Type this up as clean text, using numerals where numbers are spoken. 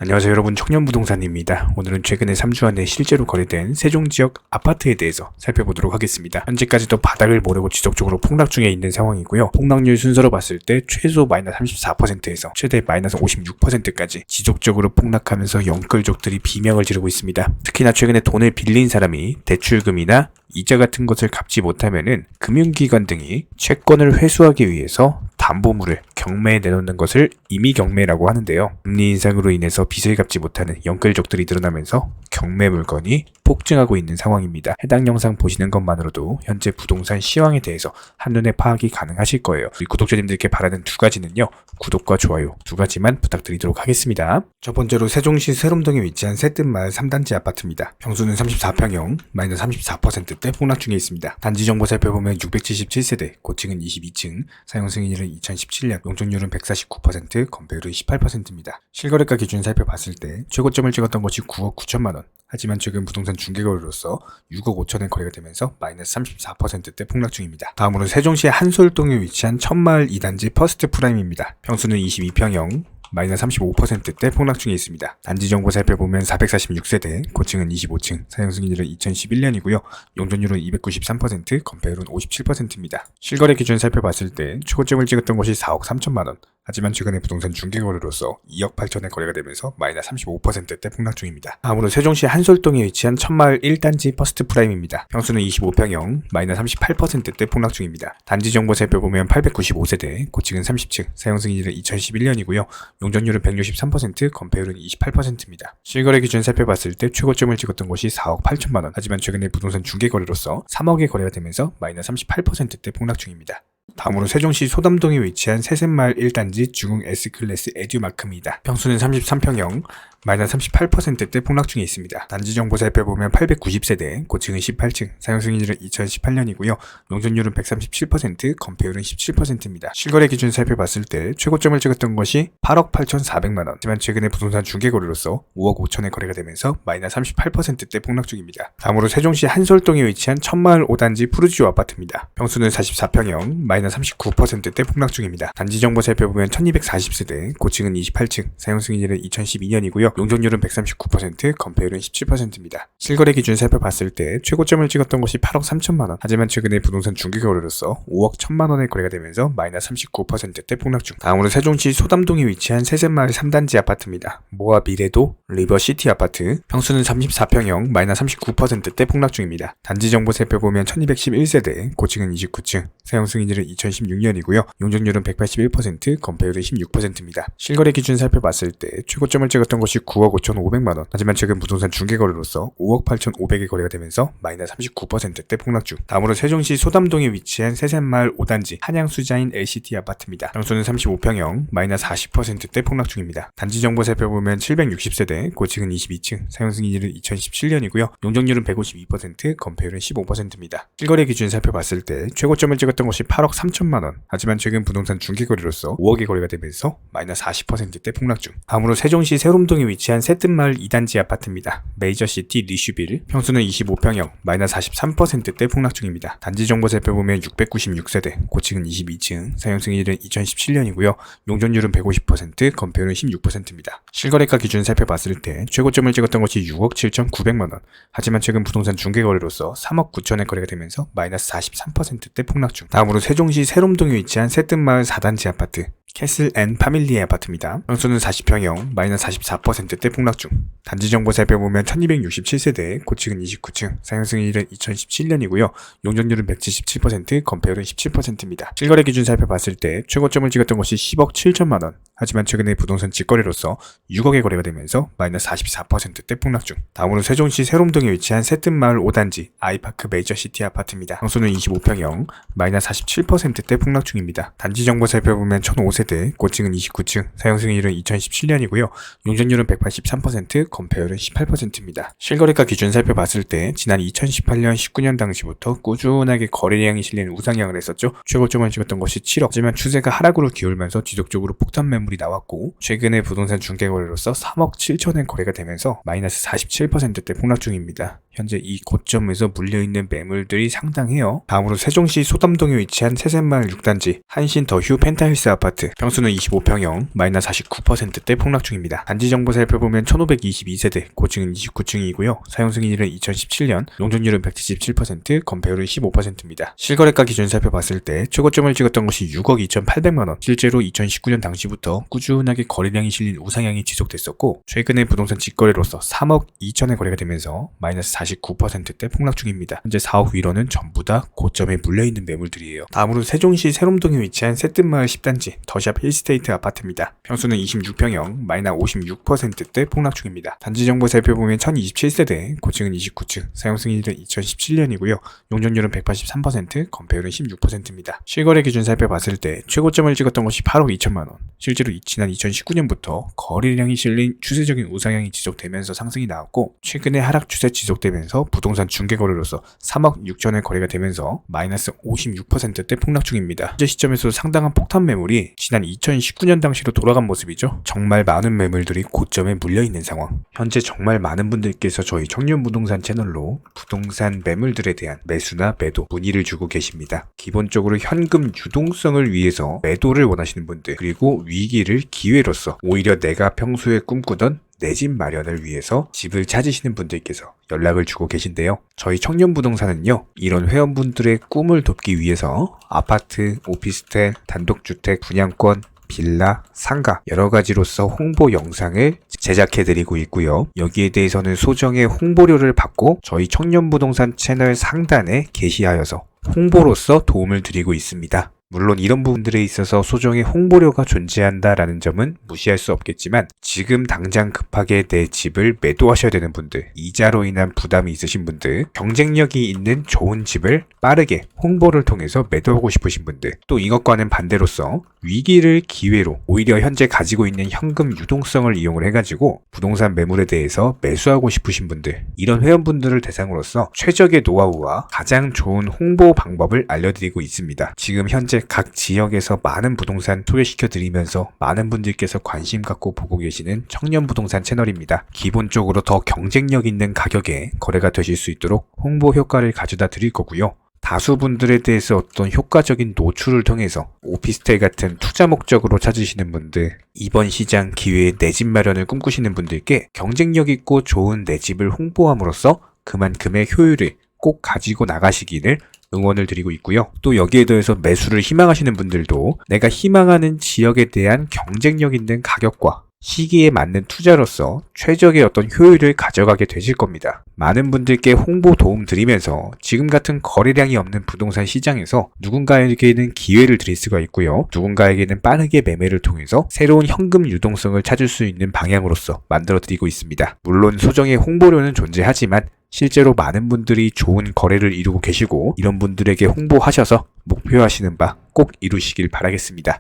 안녕하세요 여러분, 청년부동산입니다. 오늘은 최근에 3주 안에 실제로 거래된 세종지역 아파트에 대해서 살펴보도록 하겠습니다. 현재까지도 바닥을 모르고 지속적으로 폭락 중에 있는 상황이고요. 폭락률 순서로 봤을 때 최소 마이너스 34%에서 최대 마이너스 56%까지 지속적으로 폭락하면서 영끌족들이 비명을 지르고 있습니다. 특히나 최근에 돈을 빌린 사람이 대출금이나 이자 같은 것을 갚지 못하면은 금융기관 등이 채권을 회수하기 위해서 담보물을 경매에 내놓는 것을 임의경매라고 하는데요. 금리 인상으로 인해서 빚을 갚지 못하는 영끌족들이 늘어나면서 경매 물건이 폭증하고 있는 상황입니다. 해당 영상 보시는 것만으로도 현재 부동산 시황에 대해서 한눈에 파악이 가능하실 거예요. 우리 구독자님들께 바라는 두 가지는요, 구독과 좋아요 두 가지만 부탁드리도록 하겠습니다. 첫 번째로 세종시 세롬동에 위치한 새뜸마을 3단지 아파트입니다. 평수는 34평형, 마이너스 34%대 폭락 중에 있습니다. 단지 정보 살펴보면 677세대, 고층은 22층, 사용 승인일은 2017년, 용적률은 149%, 건폐율은 18%입니다. 실거래가 기준 살펴봤을 때 최고점을 찍었던 것이 9억 9천만 원. 하지만 최근 부동산 중개거래로서 6억 5천에 거래가 되면서 마이너스 34%대 폭락 중입니다. 다음으로 세종시 한솔동에 위치한 천마을 2단지 퍼스트 프라임입니다. 평수는 22평형, 마이너스 35%대 폭락 중에 있습니다. 단지 정보 살펴보면 446세대, 고층은 25층, 사용 승인일은 2011년이고요. 용적률은 293%, 건폐율은 57%입니다. 실거래 기준 살펴봤을 때 최고점을 찍었던 것이 4억 3천만 원. 하지만 최근에 부동산 중개거래로서 2억 8천에 거래가 되면서 마이너스 35%대 폭락 중입니다. 다음으로 세종시 한솔동에 위치한 천마을 1단지 퍼스트 프라임입니다. 평수는 25평형, 마이너스 38%대 폭락 중입니다. 단지 정보 살펴보면 895세대, 고층은 30층, 사용 승인일은 2011년이고요. 용적률은 163%, 건폐율은 28%입니다. 실거래 기준 살펴봤을 때 최고점을 찍었던 것이 4억 8천만 원. 하지만 최근에 부동산 중개거래로서 3억에 거래가 되면서 마이너스 38%대 폭락 중입니다. 다음으로 세종시 소담동에 위치한 새샘마을 1단지 중흥 S클래스 에듀마크입니다. 평수는 33평형, 마이너스 38%대 폭락 중에 있습니다. 단지 정보 살펴보면 890세대, 고층은 18층, 사용 승인일은 2018년이고요. 용적률은 137%, 건폐율은 17%입니다. 실거래 기준 살펴봤을 때 최고점을 찍었던 것이 8억 8,400만 원. 하지만 최근에 부동산 중개거래로서 5억 5천에 거래가 되면서 마이너스 38%대 폭락 중입니다. 다음으로 세종시 한솔동에 위치한 천마을 5단지 푸르지오 아파트입니다. 평수는 44평형, 마이너스 39%대 폭락 중입니다. 단지 정보 살펴보면 1240세대, 고층은 28층, 사용 승인일은 2012년이고요. 용적률은 139%, 건폐율은 17%입니다. 실거래 기준 살펴봤을 때 최고점을 찍었던 것이 8억 3천만 원. 하지만 최근에 부동산 중개거래로서 5억 1천만 원에 거래가 되면서 마이너스 39%대 폭락 중. 다음으로 세종시 소담동에 위치한 새샘마을 3단지 아파트입니다. 모아 미래도 리버시티 아파트. 평수는 34평형, 마이너스 39%대 폭락 중입니다. 단지 정보 살펴보면 1211세대, 고층은 29층, 사용 승인일은 2016년이고요. 용적률은 181%, 건폐율은 16%입니다. 실거래 기준 살펴봤을 때 최고점을 찍었던 것이 9억 5,500만 원. 하지만 최근 부동산 중개거래로서 5억 8,500에 거래가 되면서 마이너스 39%대 폭락 중. 다음으로 세종시 소담동에 위치한 새샘마을 5단지 한양수자인 LCT 아파트입니다. 평수는 35평형, 마이너스 40%대 폭락 중입니다. 단지 정보 살펴보면 760세대, 고층은 22층, 사용 승인일은 2017년이고요. 용적률은 152%, 건폐율은 15%입니다. 실거래 기준 살펴봤을 때 최고점을 찍었던 것이 8억 3천만 원. 하지만 최근 부동산 중개거래로서 5억에 거래가 되면서 마이너스 40%대 폭락 중. 다음으로 세종시 세롬동에 위치한 새뜸마을 2단지 아파트입니다. 메이저시티 리슈빌. 평수는 25평형, 마이너스 43%대 폭락 중입니다. 단지 정보 살펴보면 696세대, 고층은 22층, 사용 승인일은 2017년이고요. 용적률은 150%, 건폐율은 16%입니다. 실거래가 기준 살펴봤을 때 최고점을 찍었던 것이 6억 7,900만 원. 하지만 최근 부동산 중개거래로서 3억 9천에 거래가 되면서 마이너스 43%대 폭락 중. 다음으로 세종시 세롬동에 위치한 새뜸마을 4단지 아파트. 캐슬 앤 파밀리의 아파트입니다. 평수는 40평형, 마이너스 44%대 폭락 중. 단지 정보 살펴보면 1267세대, 고층은 29층, 사용 승인일은 2017년이고요. 용적률은 177%, 건폐율은 17%입니다. 실거래 기준 살펴봤을 때 최고점을 찍었던 것이 10억 7천만 원. 하지만 최근에 부동산 직거래로서 6억에 거래가 되면서 마이너스 44%대 폭락 중. 다음으로 세종시 세롬동에 위치한 새뜸마을 5단지 아이파크 메이저시티 아파트입니다. 평수는 25평형, 마이너스 47%대 폭락 중입니다. 단지 정보 살펴보면 1005세대, 고층은 29층, 사용 승인일은 2017년이고요. 용적률은 183%, 건폐율은 18%입니다. 실거래가 기준 살펴봤을 때 지난 2018년 19년 당시부터 꾸준하게 거래량이 실린 우상향을 했었죠. 최고점을 찍었던 것이 7억. 하지만 추세가 하락으로 기울면서 지속적으로 폭탄 매물이 나왔고, 최근에 부동산 중개거래로서 3억 7천엔 거래가 되면서 마이너스 47%대 폭락 중입니다. 현재 이 고점에서 물려있는 매물들이 상당해요. 다음으로 세종시 소담동에 위치한 세센마을 6단지 한신 더휴 펜타힐스 아파트, 평수는 25평형, 마이너스 49%대 폭락 중입니다. 단지 정보 살펴보면 1522세대, 고층은 29층이고요. 사용 승인일은 2017년, 용적률은 177%, 건폐율은 15%입니다. 실거래가 기준 살펴봤을 때 최고점을 찍었던 것이 6억 2,800만원, 실제로 2019년 당시부터 꾸준하게 거래량이 실린 우상향이 지속됐었고, 최근에 부동산 직거래로서 3억 2천에 거래가 되면서 마이너스 49%대 폭락 중입니다. 현재 4억 위로는 전부 다 고점에 물려있는 매물들이에요. 다음으로 세종시 세롬동에 위치한 새뜸마을 10단지 더샵 힐스테이트 아파트입니다. 평수는 26평형, 마이너스 56%대 폭락 중입니다. 단지 정보 살펴보면 1027세대, 고층은 29층, 사용 승인일은 2017년이고요. 용적률은 183%, 건폐율은 16%입니다. 실거래 기준 살펴봤을 때 최고점을 찍었던 것이 8억 2천만원, 실제로 지난 2019년부터 거래량이 실린 추세적인 우상향이 지속되면서 상승이 나왔고, 최근에 하락 추세 지속되면서 부동산 중개거래로서 3억 6천에 거래가 되면서 마이너스 56%대 폭락 중입니다. 현재 시점에서 상당한 폭탄 매물이 지난 2019년 당시로 돌아간 모습이죠. 정말 많은 매물들이 고점에 물려있는 상황. 현재 정말 많은 분들께서 저희 청년부동산 채널로 부동산 매물들에 대한 매수나 매도 문의를 주고 계십니다. 기본적으로 현금 유동성을 위해서 매도를 원하시는 분들, 그리고 위기를 기회로서 오히려 내가 평소에 꿈꾸던 내 집 마련을 위해서 집을 찾으시는 분들께서 연락을 주고 계신데요. 저희 청년부동산은요, 이런 회원분들의 꿈을 돕기 위해서 아파트, 오피스텔, 단독주택, 분양권, 빌라, 상가 여러 가지로서 홍보 영상을 제작해드리고 있고요. 여기에 대해서는 소정의 홍보료를 받고 저희 청년부동산 채널 상단에 게시하여서 홍보로서 도움을 드리고 있습니다. 물론 이런 부분들에 있어서 소정의 홍보료가 존재한다라는 점은 무시할 수 없겠지만, 지금 당장 급하게 내 집을 매도하셔야 되는 분들, 이자로 인한 부담이 있으신 분들, 경쟁력이 있는 좋은 집을 빠르게 홍보를 통해서 매도하고 싶으신 분들, 또 이것과는 반대로서 위기를 기회로 오히려 현재 가지고 있는 현금 유동성을 이용을 해가지고 부동산 매물에 대해서 매수하고 싶으신 분들, 이런 회원분들을 대상으로서 최적의 노하우와 가장 좋은 홍보 방법을 알려드리고 있습니다. 지금 현재 각 지역에서 많은 부동산 소개시켜드리면서 많은 분들께서 관심 갖고 보고 계시는 청년부동산 채널입니다. 기본적으로 더 경쟁력 있는 가격에 거래가 되실 수 있도록 홍보 효과를 가져다 드릴 거고요. 다수 분들에 대해서 어떤 효과적인 노출을 통해서 오피스텔 같은 투자 목적으로 찾으시는 분들, 이번 시장 기회에 내 집 마련을 꿈꾸시는 분들께 경쟁력 있고 좋은 내 집을 홍보함으로써 그만큼의 효율을 꼭 가지고 나가시기를 응원을 드리고 있고요. 또 여기에 더해서 매수를 희망하시는 분들도 내가 희망하는 지역에 대한 경쟁력 있는 가격과 시기에 맞는 투자로서 최적의 어떤 효율을 가져가게 되실 겁니다. 많은 분들께 홍보 도움 드리면서 지금 같은 거래량이 없는 부동산 시장에서 누군가에게는 기회를 드릴 수가 있고요. 누군가에게는 빠르게 매매를 통해서 새로운 현금 유동성을 찾을 수 있는 방향으로서 만들어 드리고 있습니다. 물론 소정의 홍보료는 존재하지만 실제로 많은 분들이 좋은 거래를 이루고 계시고, 이런 분들에게 홍보하셔서 목표하시는 바 꼭 이루시길 바라겠습니다.